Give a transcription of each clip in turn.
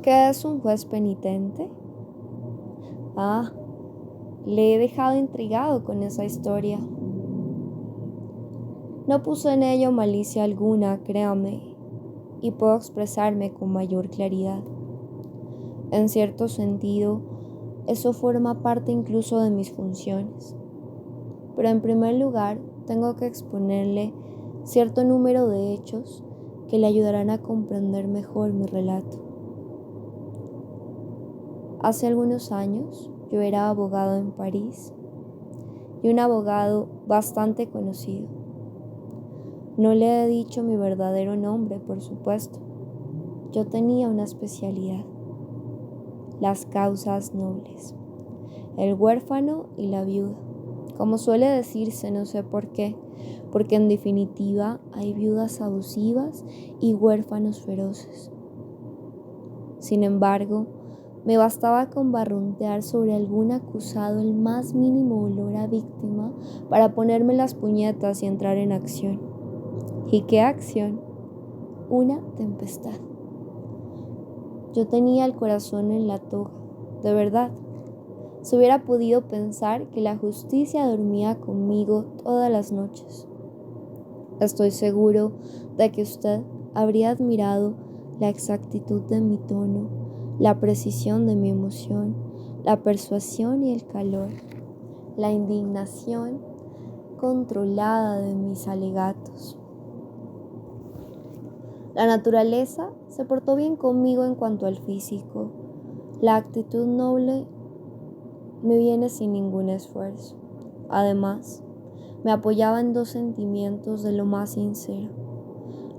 ¿Qué es un juez penitente? Ah, le he dejado intrigado con esa historia. No puse en ello malicia alguna, créame, y puedo expresarme con mayor claridad. En cierto sentido, eso forma parte incluso de mis funciones. Pero en primer lugar, tengo que exponerle cierto número de hechos que le ayudarán a comprender mejor mi relato. Hace algunos años yo era abogado en París y un abogado bastante conocido. No le he dicho mi verdadero nombre, por supuesto. Yo tenía una especialidad: las causas nobles, el huérfano y la viuda. Como suele decirse, no sé por qué, porque en definitiva hay viudas abusivas y huérfanos feroces. Sin embargo, me bastaba con barruntear sobre algún acusado el más mínimo olor a víctima para ponerme las puñetas y entrar en acción. ¿Y qué acción? Una tempestad. Yo tenía el corazón en la toga, de verdad. Se hubiera podido pensar que la justicia dormía conmigo todas las noches. Estoy seguro de que usted habría admirado la exactitud de mi tono, la precisión de mi emoción, la persuasión y el calor, la indignación controlada de mis alegatos. La naturaleza se portó bien conmigo en cuanto al físico. La actitud noble me viene sin ningún esfuerzo. Además, me apoyaba en dos sentimientos de lo más sincero: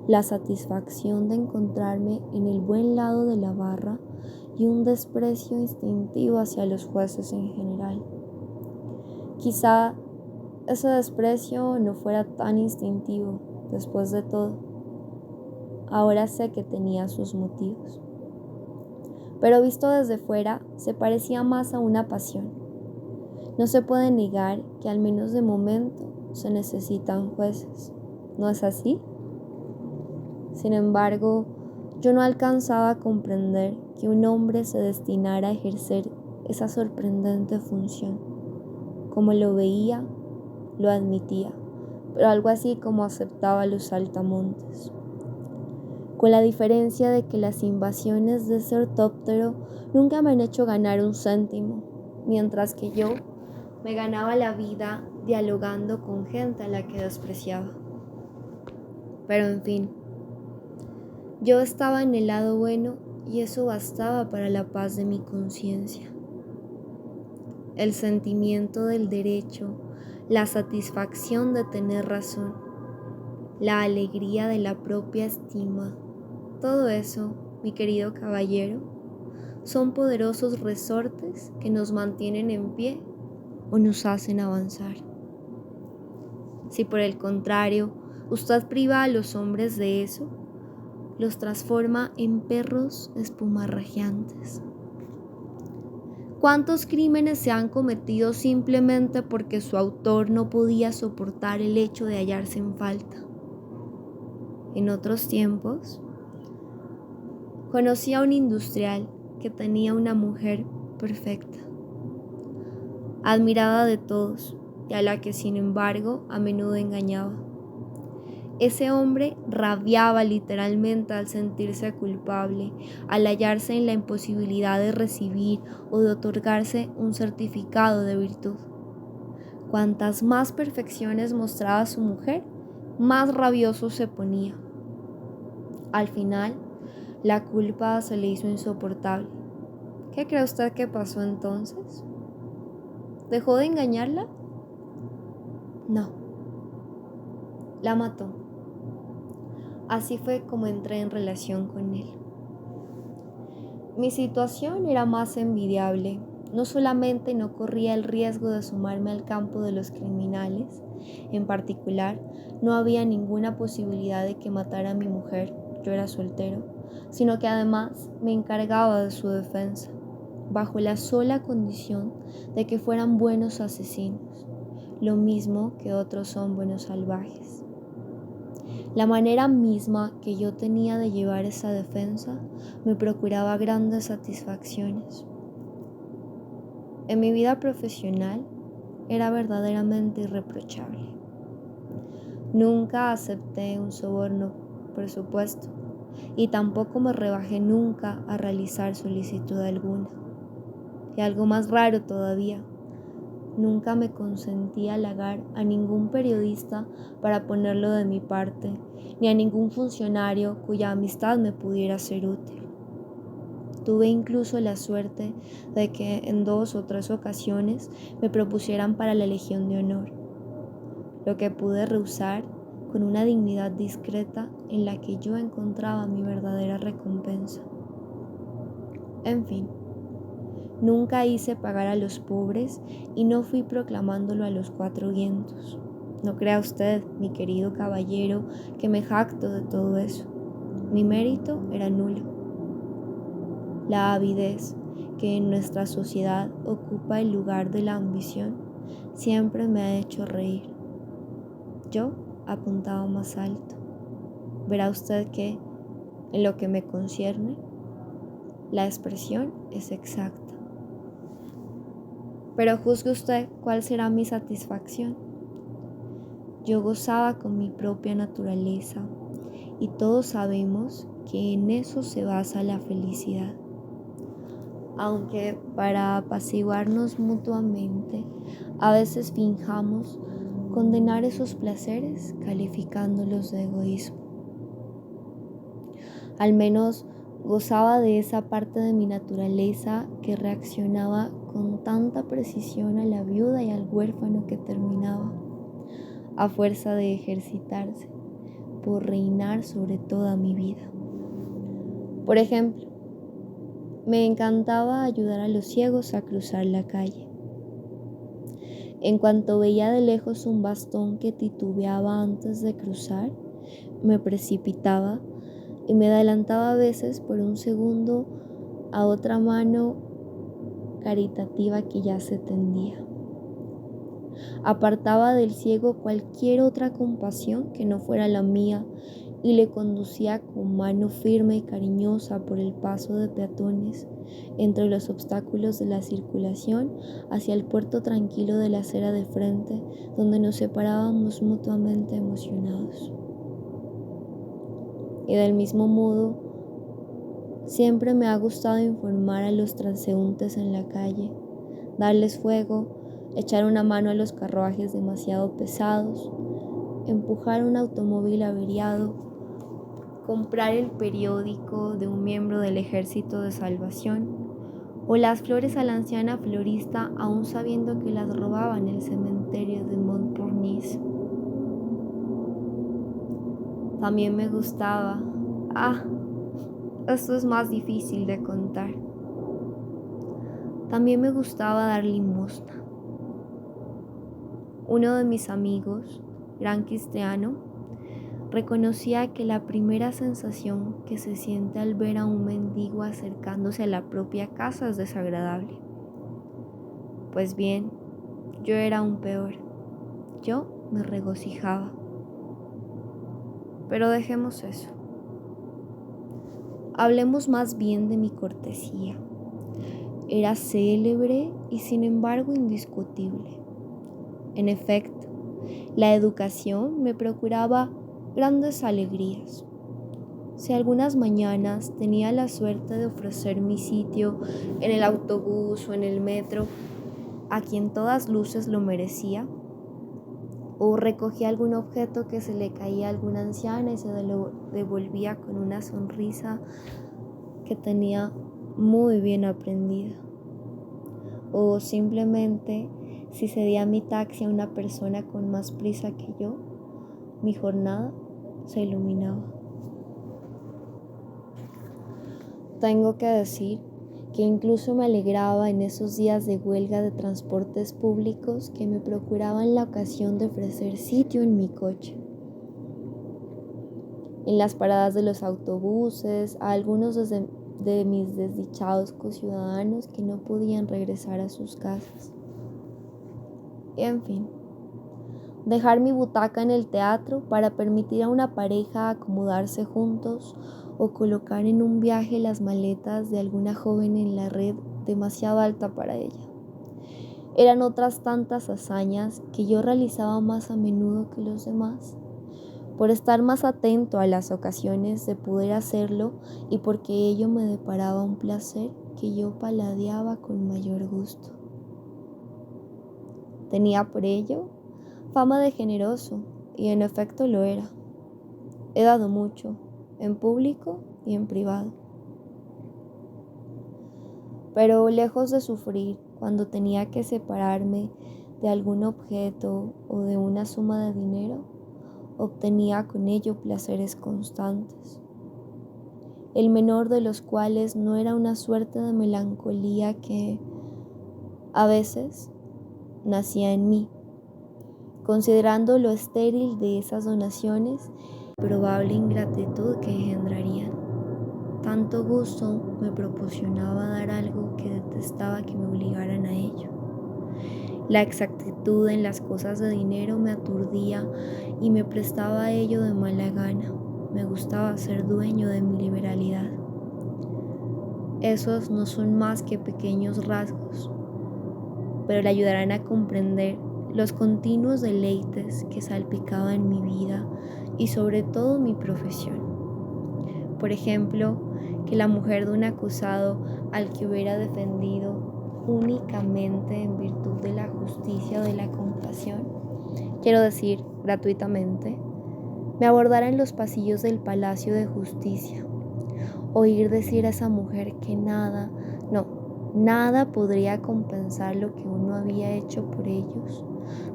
la satisfacción de encontrarme en el buen lado de la barra y un desprecio instintivo hacia los jueces en general. Quizá ese desprecio no fuera tan instintivo, después de todo. Ahora sé que tenía sus motivos. Pero visto desde fuera, se parecía más a una pasión. No se puede negar que al menos de momento se necesitan jueces, ¿no es así? Sin embargo, yo no alcanzaba a comprender que un hombre se destinara a ejercer esa sorprendente función. Como lo veía, lo admitía, pero algo así como aceptaba los saltamontes. Con la diferencia de que las invasiones de ese ortóptero nunca me han hecho ganar un céntimo, mientras que yo me ganaba la vida dialogando con gente a la que despreciaba. Pero en fin, yo estaba en el lado bueno y eso bastaba para la paz de mi conciencia. El sentimiento del derecho, la satisfacción de tener razón, la alegría de la propia estima, todo eso, mi querido caballero, son poderosos resortes que nos mantienen en pie o nos hacen avanzar. Si por el contrario usted priva a los hombres de eso, los transforma en perros espumarrajeantes. ¿Cuántos crímenes se han cometido simplemente porque su autor no podía soportar el hecho de hallarse en falta? En otros tiempos, conocí a un industrial que tenía una mujer perfecta, admirada de todos y a la que sin embargo a menudo engañaba. Ese hombre rabiaba literalmente al sentirse culpable, al hallarse en la imposibilidad de recibir o de otorgarse un certificado de virtud. Cuantas más perfecciones mostraba su mujer, más rabioso se ponía. Al final, la culpa se le hizo insoportable. ¿Qué cree usted que pasó entonces? ¿Dejó de engañarla? No, la mató. Así fue como entré en relación con él. Mi situación era más envidiable. No solamente no corría el riesgo de sumarme al campo de los criminales, en particular, no había ninguna posibilidad de que matara a mi mujer, yo era soltero, sino que además me encargaba de su defensa, bajo la sola condición de que fueran buenos asesinos, lo mismo que otros son buenos salvajes. La manera misma que yo tenía de llevar esa defensa me procuraba grandes satisfacciones. En mi vida profesional era verdaderamente irreprochable. Nunca acepté un soborno, por supuesto, y tampoco me rebajé nunca a realizar solicitud alguna. Y algo más raro todavía, nunca me consentí halagar a ningún periodista para ponerlo de mi parte, ni a ningún funcionario cuya amistad me pudiera ser útil. Tuve incluso la suerte de que en 2 o 3 ocasiones me propusieran para la Legión de Honor, lo que pude rehusar con una dignidad discreta en la que yo encontraba mi verdadera recompensa. En fin, nunca hice pagar a los pobres y no fui proclamándolo a los 4 vientos. No crea usted, mi querido caballero, que me jacto de todo eso. Mi mérito era nulo. La avidez, que en nuestra sociedad ocupa el lugar de la ambición, siempre me ha hecho reír. Yo apuntaba más alto. Verá usted que, en lo que me concierne, la expresión es exacta. Pero juzgue usted cuál será mi satisfacción. Yo gozaba con mi propia naturaleza y todos sabemos que en eso se basa la felicidad. Aunque para apaciguarnos mutuamente, a veces finjamos condenar esos placeres calificándolos de egoísmo. Al menos gozaba de esa parte de mi naturaleza que reaccionaba con tanta precisión a la viuda y al huérfano que terminaba, a fuerza de ejercitarse, por reinar sobre toda mi vida. Por ejemplo, me encantaba ayudar a los ciegos a cruzar la calle. En cuanto veía de lejos un bastón que titubeaba antes de cruzar, me precipitaba y me adelantaba a veces por un segundo a otra mano caritativa que ya se tendía. Apartaba del ciego cualquier otra compasión que no fuera la mía y le conducía con mano firme y cariñosa por el paso de peatones entre los obstáculos de la circulación hacia el puerto tranquilo de la acera de frente, donde nos separábamos mutuamente emocionados. Y del mismo modo, siempre me ha gustado informar a los transeúntes en la calle, darles fuego, echar una mano a los carruajes demasiado pesados, empujar un automóvil averiado, comprar el periódico de un miembro del Ejército de Salvación o las flores a la anciana florista aún sabiendo que las robaba en el cementerio de Montparnasse. También me gustaba, esto es más difícil de contar. También me gustaba dar limosna. Uno de mis amigos, gran cristiano, reconocía que la primera sensación que se siente al ver a un mendigo acercándose a la propia casa es desagradable. Pues bien, yo era aún peor. Yo me regocijaba. Pero dejemos eso. Hablemos más bien de mi cortesía. Era célebre y sin embargo indiscutible. En efecto, la educación me procuraba grandes alegrías. Si algunas mañanas tenía la suerte de ofrecer mi sitio en el autobús o en el metro a quien todas luces lo merecía, o recogía algún objeto que se le caía a alguna anciana y se lo devolvía con una sonrisa que tenía muy bien aprendida, o simplemente si cedía mi taxi a una persona con más prisa que yo, mi jornada se iluminaba. Tengo que decir que incluso me alegraba en esos días de huelga de transportes públicos que me procuraban la ocasión de ofrecer sitio en mi coche. En las paradas de los autobuses, a algunos de mis desdichados conciudadanos que no podían regresar a sus casas. En fin, dejar mi butaca en el teatro para permitir a una pareja acomodarse juntos o colocar en un viaje las maletas de alguna joven en la red demasiado alta para ella. Eran otras tantas hazañas que yo realizaba más a menudo que los demás, por estar más atento a las ocasiones de poder hacerlo y porque ello me deparaba un placer que yo paladeaba con mayor gusto. Tenía por ello fama de generoso, y en efecto lo era. He dado mucho, en público y en privado. Pero lejos de sufrir cuando tenía que separarme de algún objeto o de una suma de dinero, obtenía con ello placeres constantes, el menor de los cuales no era una suerte de melancolía que, a veces, nacía en mí, considerando lo estéril de esas donaciones y la probable ingratitud que engendrarían. Tanto gusto me proporcionaba dar algo que detestaba que me obligaran a ello. La exactitud en las cosas de dinero me aturdía y me prestaba a ello de mala gana. Me gustaba ser dueño de mi liberalidad. Esos no son más que pequeños rasgos, pero le ayudarán a comprender los continuos deleites que salpicaban mi vida y sobre todo mi profesión. Por ejemplo, que la mujer de un acusado al que hubiera defendido únicamente en virtud de la justicia o de la compasión, quiero decir, gratuitamente, me abordara en los pasillos del Palacio de Justicia. Oír decir a esa mujer que nada podría compensar lo que uno había hecho por ellos.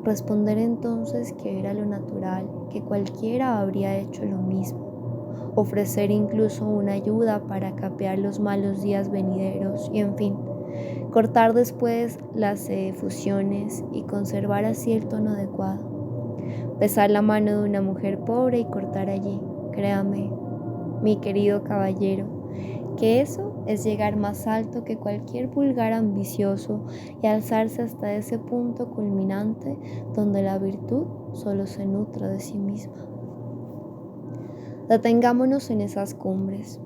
Responder entonces que era lo natural, que cualquiera habría hecho lo mismo. Ofrecer incluso una ayuda para capear los malos días venideros y, en fin, cortar después las fusiones y conservar así el tono adecuado. Besar la mano de una mujer pobre y cortar allí. Créame, mi querido caballero, que eso es llegar más alto que cualquier vulgar ambicioso y alzarse hasta ese punto culminante donde la virtud solo se nutre de sí misma. Detengámonos en esas cumbres.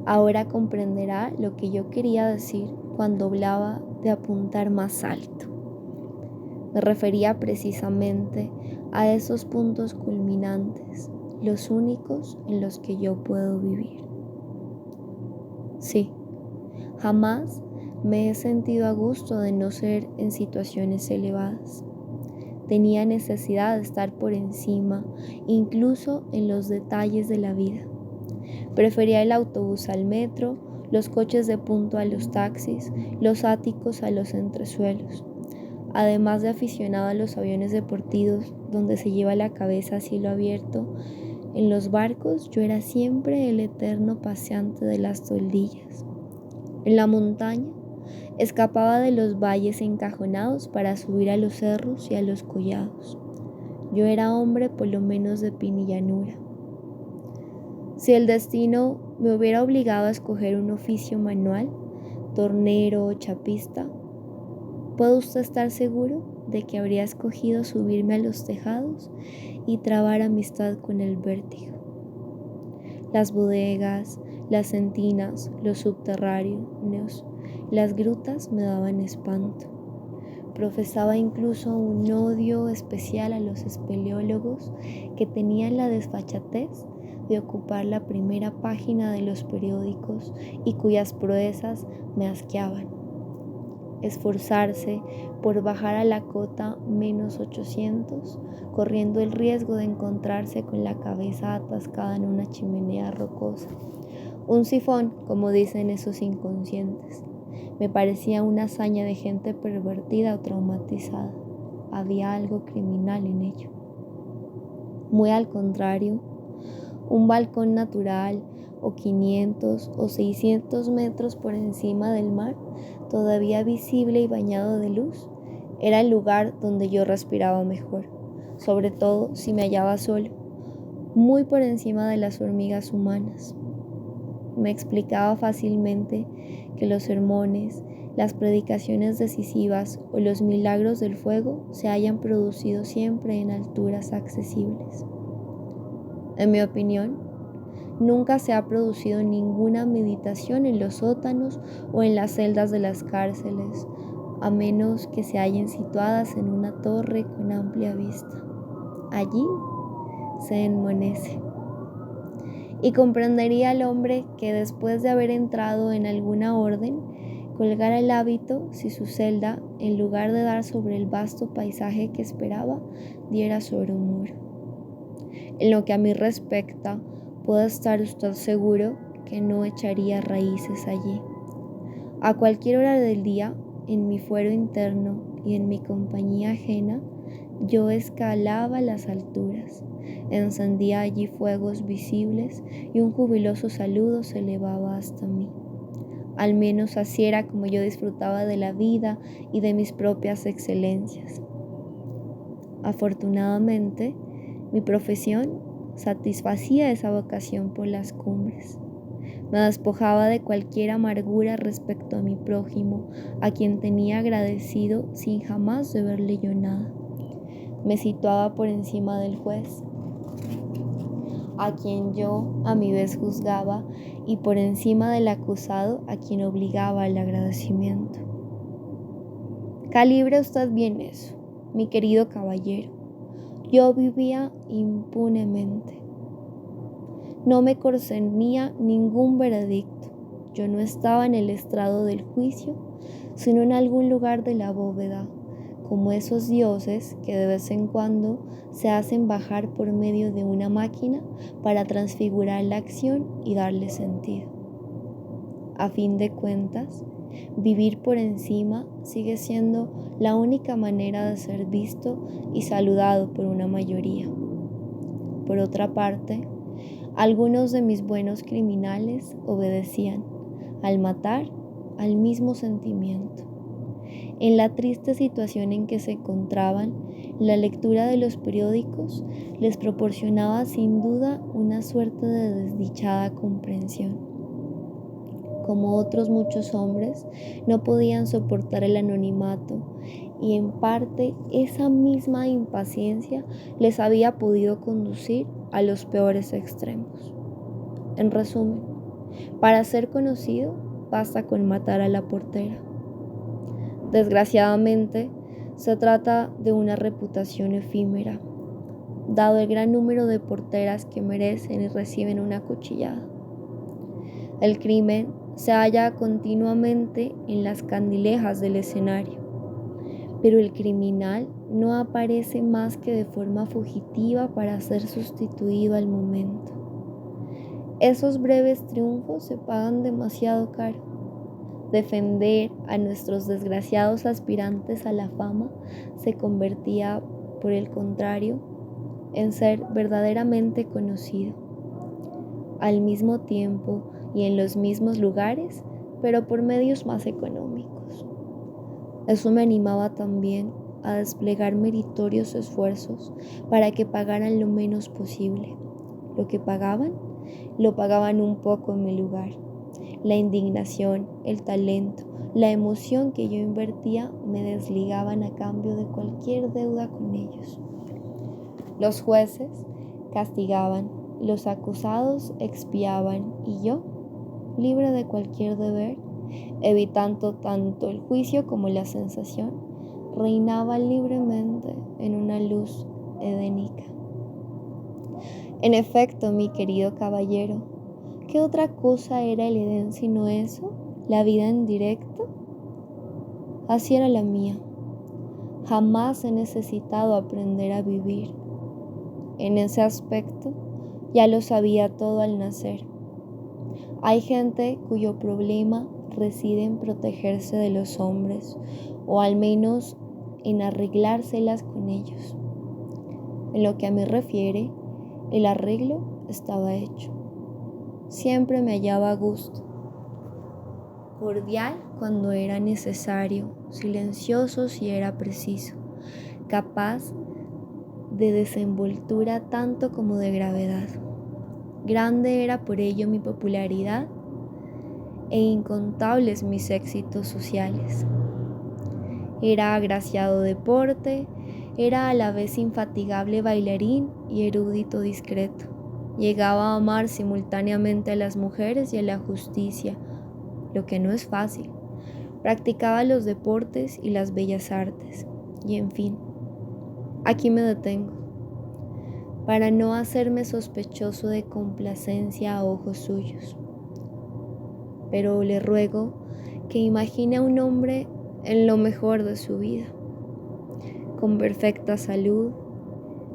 Ahora comprenderá lo que yo quería decir cuando hablaba de apuntar más alto. Me refería precisamente a esos puntos culminantes, los únicos en los que yo puedo vivir. Sí, jamás me he sentido a gusto de no ser en situaciones elevadas. Tenía necesidad de estar por encima, incluso en los detalles de la vida. Prefería el autobús al metro, los coches de punto a los taxis, los áticos a los entresuelos. Además de aficionado a los aviones deportivos, donde se lleva la cabeza a cielo abierto, en los barcos yo era siempre el eterno paseante de las toldillas. En la montaña escapaba de los valles encajonados para subir a los cerros y a los collados. Yo era hombre por lo menos de pinillanura. Si el destino me hubiera obligado a escoger un oficio manual, tornero o chapista, ¿puede usted estar seguro de que habría escogido subirme a los tejados y trabar amistad con el vértigo? Las bodegas, las entinas, los subterráneos, las grutas me daban espanto. Profesaba incluso un odio especial a los espeleólogos que tenían la desfachatez de ocupar la primera página de los periódicos y cuyas proezas me asqueaban. Esforzarse por bajar a la cota -800, corriendo el riesgo de encontrarse con la cabeza atascada en una chimenea rocosa. Un sifón, como dicen esos inconscientes. Me parecía una hazaña de gente pervertida o traumatizada. Había algo criminal en ello. Muy al contrario, un balcón natural o 500 o 600 metros por encima del mar, todavía visible y bañado de luz, era el lugar donde yo respiraba mejor, sobre todo si me hallaba solo, muy por encima de las hormigas humanas. me explicaba fácilmente que los sermones, las predicaciones decisivas o los milagros del fuego se hayan producido siempre en alturas accesibles. En mi opinión, nunca se ha producido ninguna meditación en los sótanos o en las celdas de las cárceles, a menos que se hallen situadas en una torre con amplia vista. Allí se enmonece. Y comprendería al hombre que después de haber entrado en alguna orden, colgara el hábito si su celda, en lugar de dar sobre el vasto paisaje que esperaba, diera sobre un muro. En lo que a mí respecta, puede estar usted seguro que no echaría raíces allí. A cualquier hora del día, en mi fuero interno y en mi compañía ajena, yo escalaba las alturas, encendía allí fuegos visibles y un jubiloso saludo se elevaba hasta mí. Al menos así era como yo disfrutaba de la vida y de mis propias excelencias. Afortunadamente, mi profesión satisfacía esa vocación por las cumbres. Me despojaba de cualquier amargura respecto a mi prójimo, a quien tenía agradecido sin jamás deberle yo nada. Me situaba por encima del juez, a quien yo a mi vez juzgaba, y por encima del acusado, a quien obligaba al agradecimiento. Calibre usted bien eso, mi querido caballero. Yo vivía impunemente. No me concernía ningún veredicto. Yo no estaba en el estrado del juicio, sino en algún lugar de la bóveda, como esos dioses que de vez en cuando se hacen bajar por medio de una máquina para transfigurar la acción y darle sentido. A fin de cuentas, vivir por encima sigue siendo la única manera de ser visto y saludado por una mayoría. Por otra parte, algunos de mis buenos criminales obedecían, al matar, al mismo sentimiento. En la triste situación en que se encontraban, la lectura de los periódicos les proporcionaba sin duda una suerte de desdichada comprensión. Como otros muchos hombres, no podían soportar el anonimato y en parte esa misma impaciencia les había podido conducir a los peores extremos. En resumen, para ser conocido basta con matar a la portera. Desgraciadamente, se trata de una reputación efímera, dado el gran número de porteras que merecen y reciben una cuchillada. El crimen se halla continuamente en las candilejas del escenario, pero el criminal no aparece más que de forma fugitiva para ser sustituido al momento. Esos breves triunfos se pagan demasiado caro. Defender a nuestros desgraciados aspirantes a la fama se convertía, por el contrario, en ser verdaderamente conocido. Al mismo tiempo y en los mismos lugares, pero por medios más económicos. Eso me animaba también a desplegar meritorios esfuerzos para que pagaran lo menos posible. Lo que pagaban, lo pagaban un poco en mi lugar. La indignación, el talento, la emoción que yo invertía me desligaban a cambio de cualquier deuda con ellos. Los jueces castigaban, los acusados expiaban y yo, libre de cualquier deber, evitando tanto el juicio como la sensación, reinaba libremente en una luz edénica. En efecto, mi querido caballero, ¿qué otra cosa era el Edén sino eso? ¿La vida en directo? Así era la mía. Jamás he necesitado aprender a vivir. En ese aspecto, ya lo sabía todo al nacer. Hay gente cuyo problema reside en protegerse de los hombres, o al menos en arreglárselas con ellos. En lo que a mí refiere, el arreglo estaba hecho. Siempre me hallaba a gusto, cordial cuando era necesario, silencioso si era preciso, capaz de desenvoltura tanto como de gravedad. Grande era por ello mi popularidad e incontables mis éxitos sociales. Era agraciado de porte, era a la vez infatigable bailarín y erudito discreto. Llegaba a amar simultáneamente a las mujeres y a la justicia, lo que no es fácil. Practicaba los deportes y las bellas artes. Y en fin, aquí me detengo, para no hacerme sospechoso de complacencia a ojos suyos. Pero le ruego que imagine a un hombre en lo mejor de su vida, con perfecta salud,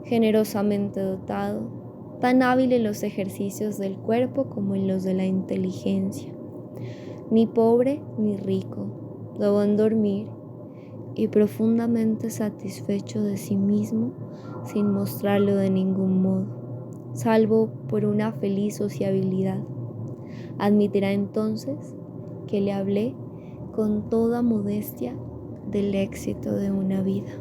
generosamente dotado, tan hábil en los ejercicios del cuerpo como en los de la inteligencia, ni pobre ni rico, de buen dormir y profundamente satisfecho de sí mismo sin mostrarlo de ningún modo, salvo por una feliz sociabilidad. Admitirá entonces que le hablé con toda modestia del éxito de una vida.